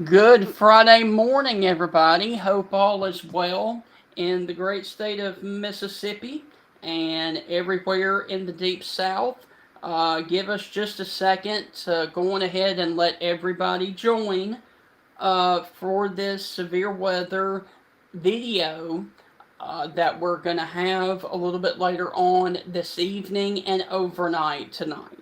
Good Friday morning, everybody. Hope all is well in the great state of Mississippi and everywhere in the deep south. Give us just a second to go on ahead and let everybody join for this severe weather video that we're going to have a little bit later on this evening and overnight tonight.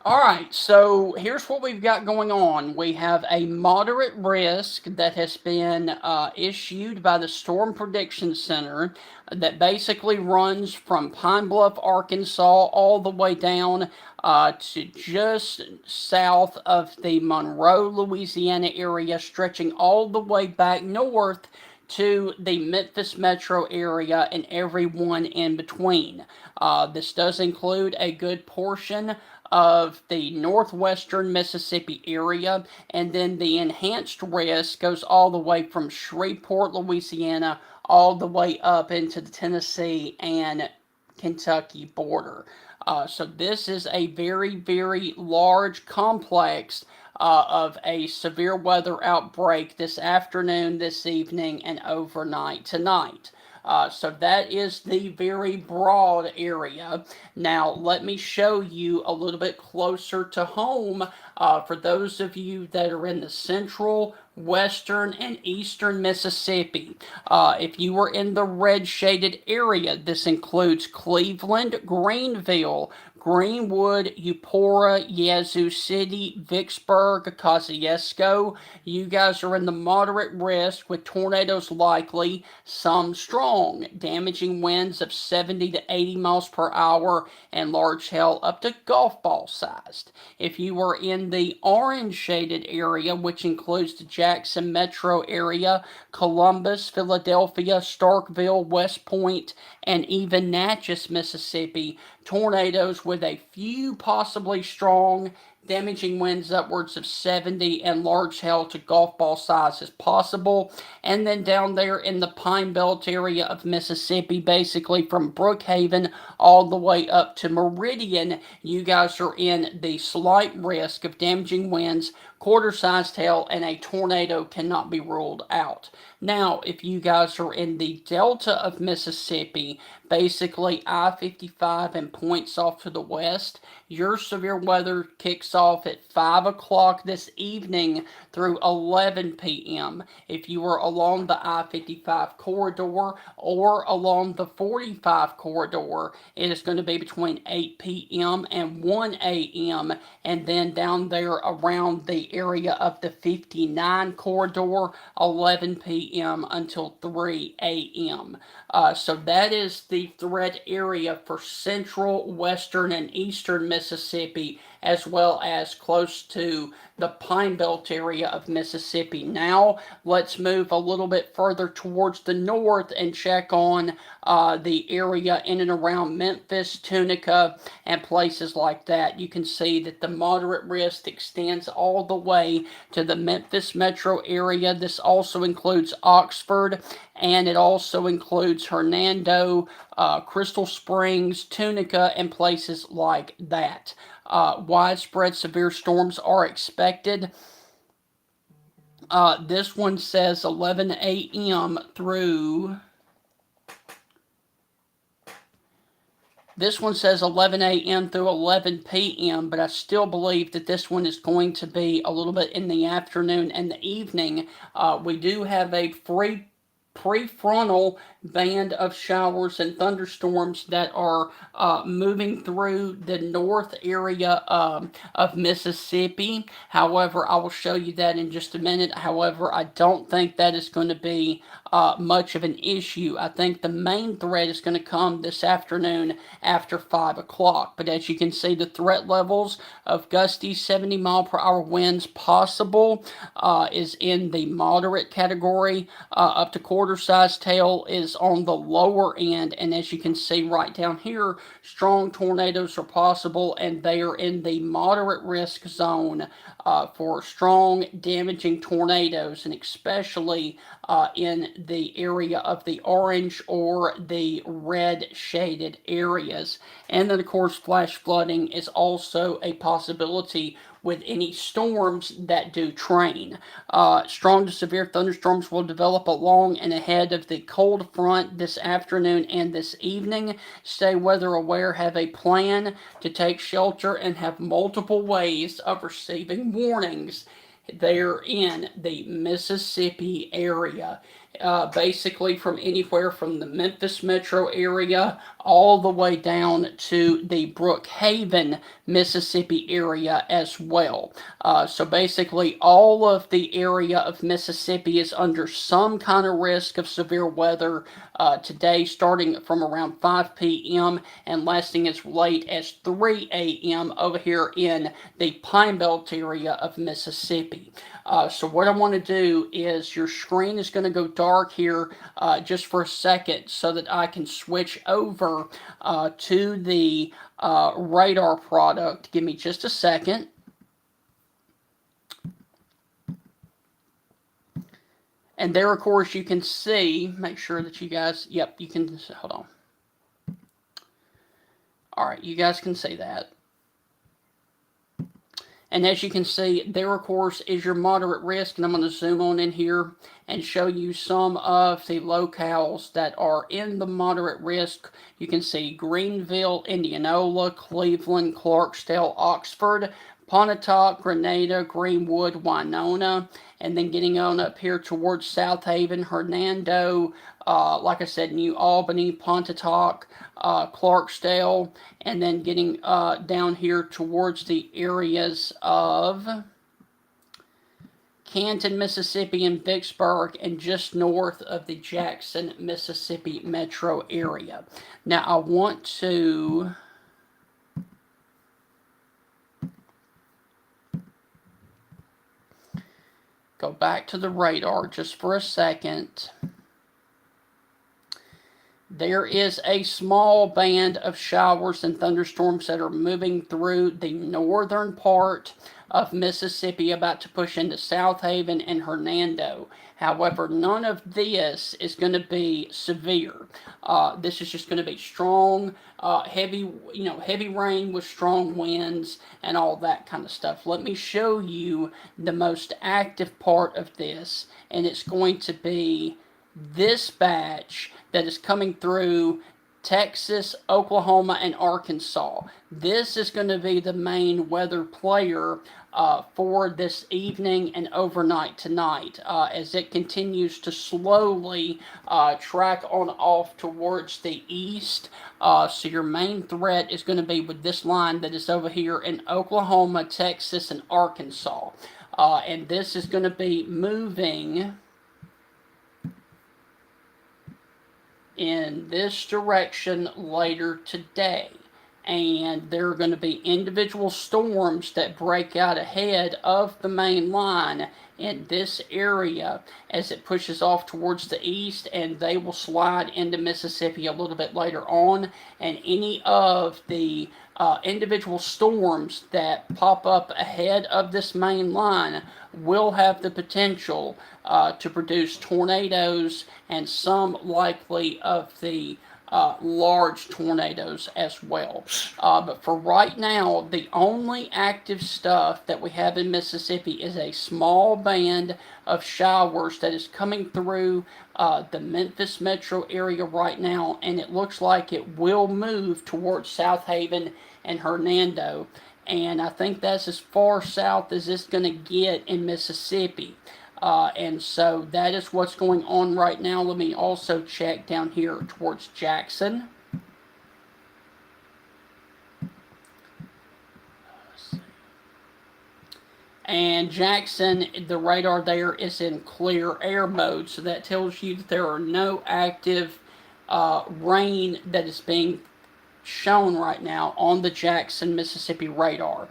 All right, so here's what we've got going on. We have a moderate risk that has been issued by the Storm Prediction Center that basically runs from Pine Bluff, Arkansas, all the way down to just south of the Monroe, Louisiana area, stretching all the way back north to the Memphis metro area and everyone in between. This does include a good portion of the northwestern Mississippi area, and then the enhanced risk goes all the way from Shreveport, Louisiana, all the way up into the Tennessee and Kentucky border. So this is a very, very large complex of a severe weather outbreak this afternoon, this evening, and overnight tonight. So that is the very broad area. Now, let me show you a little bit closer to home for those of you that are in the central, western, and eastern Mississippi. If you are in the red shaded area, this includes Cleveland, Greenville, Greenwood, Eupora, Yazoo City, Vicksburg, Kosciuszko. You guys are in the moderate risk with tornadoes likely, some strong, damaging winds of 70 to 80 miles per hour, and large hail up to golf ball sized. If you are in the orange shaded area, which includes the Jackson metro area, Columbus, Philadelphia, Starkville, West Point, and even Natchez, Mississippi, tornadoes with a few possibly strong, damaging winds upwards of 70 and large hail to golf ball size is possible. And then down there in the Pine Belt area of Mississippi, basically from Brookhaven all the way up to Meridian, you guys are in the slight risk of damaging winds, quarter-sized hail, and a tornado cannot be ruled out. Now, if you guys are in the delta of Mississippi, basically I-55 and points off to the west, your severe weather kicks off at 5 o'clock this evening through 11 p.m. If you are along the I-55 corridor or along the 45 corridor, it is going to be between 8 p.m. and 1 a.m. And then down there around the area of the 59 corridor, 11 p.m. until 3 a.m. So that is the threat area for central, western, and eastern Mississippi, as well as close to the Pine Belt area of Mississippi. Now, let's move a little bit further towards the north and check on the area in and around Memphis, Tunica, and places like that. You can see that the moderate risk extends all the way to the Memphis metro area. This also includes Oxford, and it also includes Hernando, Crystal Springs, Tunica, and places like that. Widespread severe storms are expected. This one says 11 a.m. through. This one says 11 a.m. through 11 p.m., but I still believe that this one is going to be a little bit in the afternoon and the evening. We do have a prefrontal band of showers and thunderstorms that are moving through the north area of Mississippi. However, I will show you that in just a minute. However, I don't think that is going to be much of an issue. I think the main threat is going to come this afternoon after 5 o'clock. But as you can see, the threat levels of gusty 70 mile per hour winds possible is in the moderate category. Up to quarter-sized hail is is on the lower end, and as you can see right down here, strong tornadoes are possible, and they are in the moderate risk zone for strong damaging tornadoes, and especially in the area of the orange or the red shaded areas. And then of course flash flooding is also a possibility with any storms that do train. Strong to severe thunderstorms will develop along and ahead of the cold front this afternoon and this evening. Stay weather aware, have a plan to take shelter, and have multiple ways of receiving warnings there in the Mississippi area. Basically from anywhere from the Memphis metro area all the way down to the Brookhaven, Mississippi area as well. So basically all of the area of Mississippi is under some kind of risk of severe weather today, starting from around 5 p.m. and lasting as late as 3 a.m. over here in the Pine Belt area of Mississippi. So what I want to do is your screen is going to go dark here just for a second so that I can switch over to the radar product. Give me just a second. And there, of course, you can see, make sure that you guys, yep, you can, hold on. All right, you guys can see that. And as you can see, there, of course, is your moderate risk. And I'm going to zoom on in here and show you some of the locales that are in the moderate risk. You can see Greenville, Indianola, Cleveland, Clarksdale, Oxford, Pontotoc, Grenada, Greenwood, Winona, and then getting on up here towards South Haven, Hernando, like I said, New Albany, Pontotoc, Clarksdale, and then getting down here towards the areas of Canton, Mississippi, and Vicksburg, and just north of the Jackson, Mississippi metro area. Now, I want to go back to the radar just for a second. There is a small band of showers and thunderstorms that are moving through the northern part of Mississippi, about to push into South Haven and Hernando. However, none of this is going to be severe. This is just going to be strong, heavy rain with strong winds and all that kind of stuff. Let me show you the most active part of this, and it's going to be this batch that is coming through Texas, Oklahoma, and Arkansas. This is going to be the main weather player for this evening and overnight tonight as it continues to slowly track on off towards the east. So your main threat is going to be with this line that is over here in Oklahoma, Texas, and Arkansas. And this is going to be moving in this direction later today. And there are going to be individual storms that break out ahead of the main line in this area as it pushes off towards the east, and they will slide into Mississippi a little bit later on. And any of the individual storms that pop up ahead of this main line will have the potential to produce tornadoes and some likely of the large tornadoes as well. But for right now, the only active stuff that we have in Mississippi is a small band of showers that is coming through the Memphis metro area right now, and it looks like it will move towards South Haven and Hernando. And I think that's as far south as it's going to get in Mississippi. And so that is what's going on right now. Let me also check down here towards Jackson. And Jackson, the radar there is in clear air mode, so that tells you that there are no active rain that is being shown right now on the Jackson, Mississippi radar.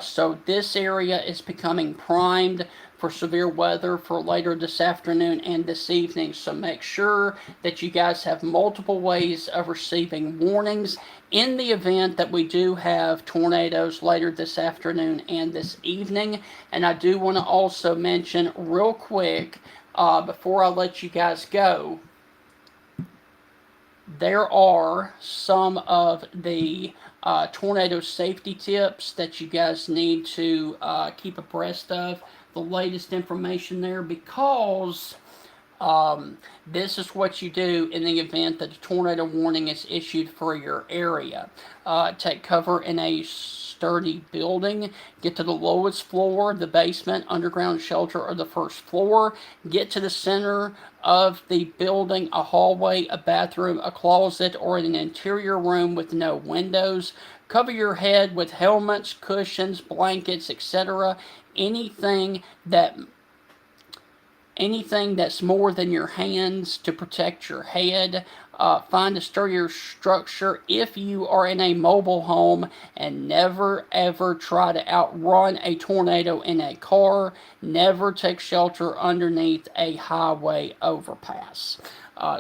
So this area is becoming primed for severe weather for later this afternoon and this evening. So make sure that you guys have multiple ways of receiving warnings in the event that we do have tornadoes later this afternoon and this evening. And I do want to also mention real quick, before I let you guys go, there are some of the tornado safety tips that you guys need to keep abreast of. The latest information there, because this is what you do in the event that a tornado warning is issued for your area. Take cover in a sturdy building. Get to the lowest floor, the basement, underground shelter, or the first floor. Get to the center of the building, a hallway, a bathroom, a closet, or an interior room with no windows. Cover your head with helmets, cushions, blankets, etc. Anything that's more than your hands to protect your head. Find a sturdier structure if you are in a mobile home, and never ever try to outrun a tornado in a car. Never take shelter underneath a highway overpass.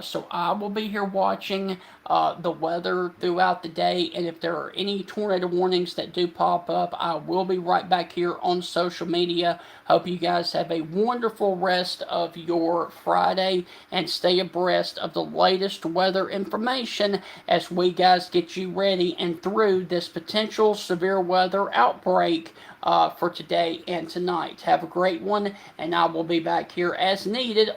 So I will be here watching the weather throughout the day, and if there are any tornado warnings that do pop up, I will be right back here on social media. Hope you guys have a wonderful rest of your Friday, and stay abreast of the latest weather information as we guys get you ready and through this potential severe weather outbreak for today and tonight. Have a great one, and I will be back here as needed